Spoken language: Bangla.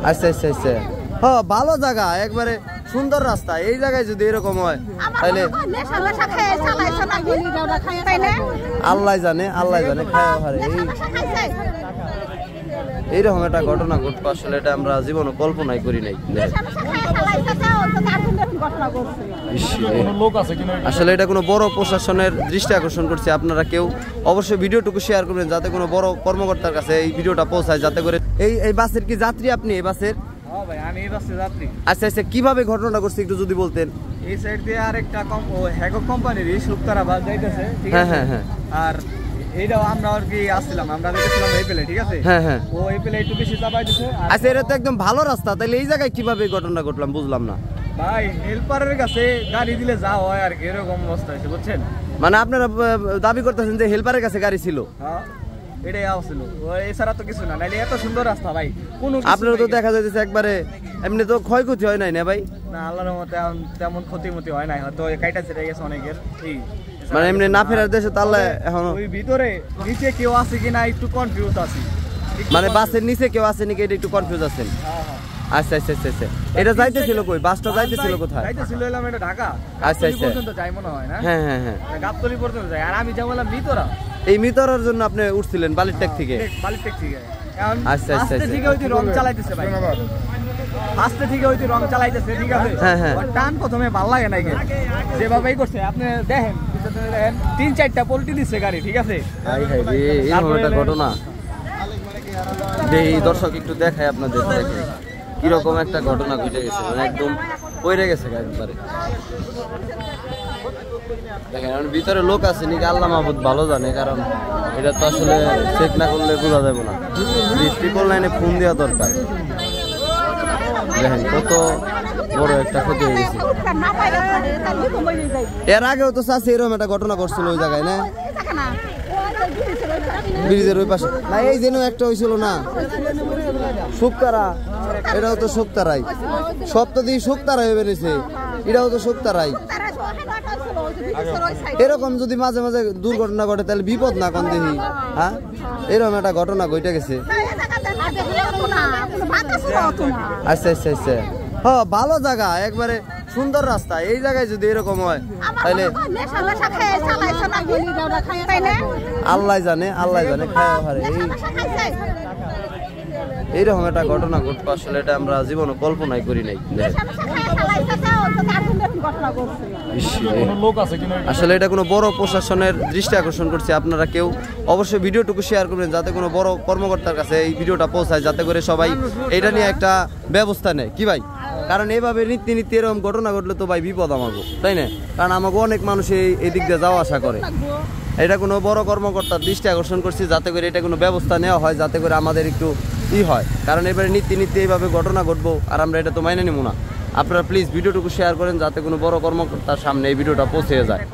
আচ্ছা আচ্ছা আচ্ছা হ্যাঁ ভালো জায়গা একবারে সুন্দর রাস্তা এই জায়গায় যদি এরকম হয় তাহলে আল্লাহ জানে খাওয়া হারে এইরকম একটা ঘটনা ঘটবে আসলে এটা আমরা জীবনে কল্পনাই করি নাই আসলে এটা কোনো বড় প্রশাসনের দৃষ্টি আকর্ষণ করছে আপনারা কেউ অবশ্যই ভিডিওটুকু শেয়ার করবেন যাতে কোনো বড় কর্মকর্তার কাছে এই ভিডিওটা পৌঁছায় যাতে করে এই বাসের কি যাত্রী আপনি এই বাসের আচ্ছা আচ্ছা কিভাবে ঘটনাটা করছে একটু যদি বলতেন এই সাইড দিয়ে আরেকটা কোম্পানির শুক্তারা বাস যাইতেছে ঠিক আছে হ্যাঁ আর এইটাও আমরা আর কি আসছিলাম আমরা দেখেছিলাম এই পেলে ঠিক আছে হ্যাঁ ও এই পেলে একটু বেশি চাপাই দিছে আচ্ছা এটা তো একদম ভালো রাস্তা তাহলে এই জায়গায় কিভাবে ঘটনা ঘটলাম বুঝলাম না ভাই হেল্পারের কাছে গাড়ি দিলে যা হয় আর কি এরকম অবস্থা হয়েছে বুঝছেন মানে আপনারা দাবি করতেছেন যে হেল্পারের কাছে গাড়ি ছিল হ্যাঁ এটাই আসছিল এছাড়া তো কিছু না নাইলে এত সুন্দর রাস্তা ভাই কোনো আপনারা তো দেখা যাচ্ছে একবারে এমনি তো ক্ষয়ক্ষতি হয় নাই না ভাই না আল্লাহর রহমতে তেমন ক্ষতিমতি হয় নাই হয়তো কাইটা ছেড়ে গেছে অনেকের ঠিক মানে এমনি না ফেরার দেশে তাহলে এখন ওই ভিতরে নিচে কেউ আছে কিনা একটু কনফিউজ আছি মানে বাসের নিচে কেউ আছে নাকি এটা একটু কনফিউজ আছেন আচ্ছা আচ্ছা আচ্ছা আচ্ছা এটা যাইতেছিল কই বাসটা যাইতেছিল কোথায় যাইতেছিল এলাম এটা ঢাকা আচ্ছা আচ্ছা পর্যন্ত যাই মনে হয় না হ্যাঁ হ্যাঁ হ্যাঁ গাবতলী পর্যন্ত যাই আর আমি যাবলাম ভিতরা এই মিতরের জন্য আপনি উঠছিলেন বালির টেক থেকে এখন আচ্ছা আচ্ছা আস্তে থেকে হইতে রং চালাইতেছে ভাই আস্তে থেকে হইতে রং চালাইতেছে ঠিক আছে হ্যাঁ হ্যাঁ টান প্রথমে ভালো লাগে না যেভাবেই করছে আপনি দেখেন 3-4টা পল্টি দিচ্ছে গাড়ি ঠিক আছে এরকম একটা ঘটনা এই দর্শক একটু দেখায় আপনাদের দেখে কিরকম একটা ঘটনা ঘটে গেছে মানে একদম পড়ে গেছে একবারে দেখেন ভিতরে লোক আছে নাকি আল্লাহ মাহবুদ ভালো জানে কারণ এটা তো আসলে চেক না করলে বোঝা যাবে না ট্রিপল লাইনে ফোন দেওয়া দরকার দেখেন কত বড় একটা ক্ষতি হয়ে গেছে এর আগেও তো চাষি এরকম একটা ঘটনা করছিল ওই জায়গায় না ব্রিজের ওই পাশে না এই যেন একটা হয়েছিল না শুক্তারা এটাও তো শুক্তারাই সব তো দিয়ে শুক্তারাই বেরিয়েছে এটাও তো শুক্তারাই এরকম যদি মাঝে মাঝে দুর্ঘটনা ঘটে তাহলে বিপদ না কোন দেখি হ্যাঁ এরকম একটা ঘটনা ঘটে গেছে আচ্ছা আচ্ছা আচ্ছা হ্যাঁ ভালো জায়গা একবারে সুন্দর রাস্তা এই জায়গায় যদি এরকম হয় তাহলে আল্লাহ জানে খাওয়া হারে এইরকম একটা ঘটনা ঘটবে আসলে এটা আমরা জীবনে কল্পনাই করি নাই আসলে এটা কোনো বড় প্রশাসনের দৃষ্টি আকর্ষণ করছে আপনারা কেউ অবশ্যই ভিডিওটুকু শেয়ার করবেন যাতে কোনো বড় কর্মকর্তার কাছে এই ভিডিওটা পৌঁছায় যাতে করে সবাই এটা নিয়ে একটা ব্যবস্থা নেয় কি ভাই কারণ এইভাবে নিত্য এরকম ঘটনা ঘটলে তো ভাই বিপদ আমাকে তাই না কারণ আমাকে অনেক মানুষ এই দিক দিয়ে যাওয়া আসা করে এটা কোনো বড় কর্মকর্তার দৃষ্টি আকর্ষণ করছি যাতে করে এটা কোনো ব্যবস্থা নেওয়া হয় যাতে করে আমাদের একটু হয় কারণ এবারে নিত্য এইভাবে ঘটনা ঘটবো আর আমরা এটা তো মাইনে নিব না আপনারা প্লিজ ভিডিওটুকু শেয়ার করেন যাতে কোনো বড় কর্মকর্তার সামনে এই ভিডিওটা পৌঁছে যায়।